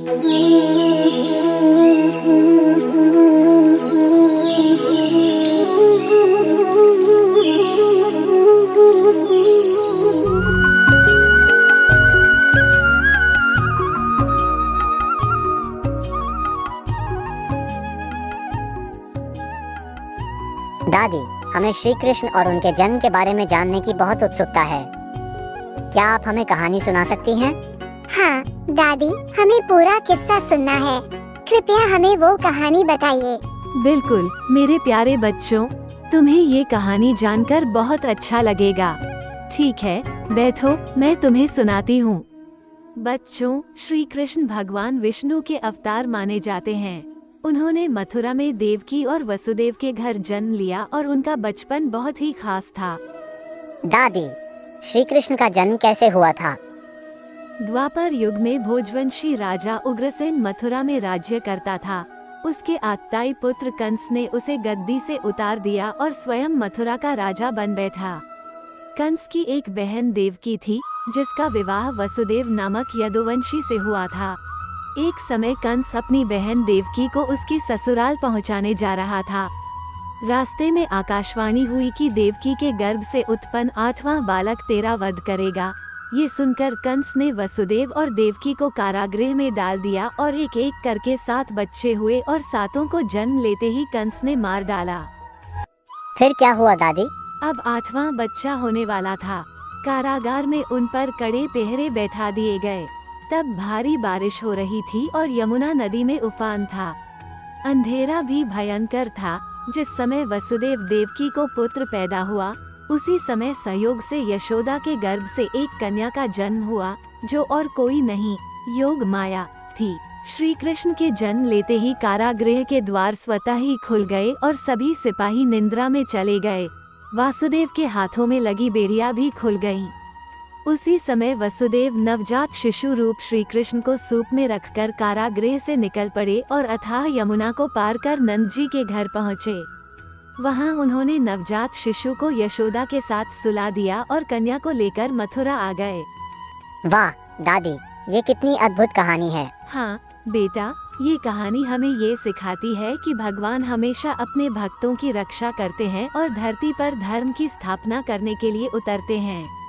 दादी, हमें श्री कृष्ण और उनके जन्म के बारे में जानने की बहुत उत्सुकता है। क्या आप हमें कहानी सुना सकती हैं? हाँ दादी, हमें पूरा किस्सा सुनना है। कृपया हमें वो कहानी बताइए। बिल्कुल मेरे प्यारे बच्चों, तुम्हें ये कहानी जानकर बहुत अच्छा लगेगा। ठीक है, बैठो, मैं तुम्हें सुनाती हूँ। बच्चों, श्री कृष्ण भगवान विष्णु के अवतार माने जाते हैं। उन्होंने मथुरा में देवकी और वसुदेव के घर जन्म लिया और उनका बचपन बहुत ही खास था। दादी, श्री कृष्ण का जन्म कैसे हुआ था? द्वापर युग में भोजवंशी राजा उग्रसेन मथुरा में राज्य करता था। उसके आत्ताई पुत्र कंस ने उसे गद्दी से उतार दिया और स्वयं मथुरा का राजा बन बैठा। कंस की एक बहन देवकी थी, जिसका विवाह वसुदेव नामक यदुवंशी से हुआ था। एक समय कंस अपनी बहन देवकी को उसकी ससुराल पहुंचाने जा रहा था। रास्ते में आकाशवाणी हुई कि देवकी के गर्भ से उत्पन्न 8वां बालक तेरा वध करेगा। ये सुनकर कंस ने वसुदेव और देवकी को कारागृह में डाल दिया और एक एक करके 7 बच्चे हुए और 7 को जन्म लेते ही कंस ने मार डाला। फिर क्या हुआ दादी? अब 8वां बच्चा होने वाला था। कारागार में उन पर कड़े पहरे बैठा दिए गए। तब भारी बारिश हो रही थी और यमुना नदी में उफान था। अंधेरा भी भयंकर था। जिस समय वसुदेव देवकी को पुत्र पैदा हुआ, उसी समय संयोग से यशोदा के गर्भ से एक कन्या का जन्म हुआ, जो और कोई नहीं, योग माया थी। श्री कृष्ण के जन्म लेते ही कारागृह के द्वार स्वतः ही खुल गए और सभी सिपाही निद्रा में चले गए। वासुदेव के हाथों में लगी बेड़ियां भी खुल गईं। उसी समय वसुदेव नवजात शिशु रूप श्री कृष्ण को सूप में रखकर कारागृह से निकल पड़े और अथाह यमुना को पार कर नंद जी के घर पहुँचे। वहां उन्होंने नवजात शिशु को यशोदा के साथ सुला दिया और कन्या को लेकर मथुरा आ गए। वाह दादी, ये कितनी अद्भुत कहानी है। हाँ बेटा, ये कहानी हमें ये सिखाती है कि भगवान हमेशा अपने भक्तों की रक्षा करते हैं और धरती पर धर्म की स्थापना करने के लिए उतरते हैं।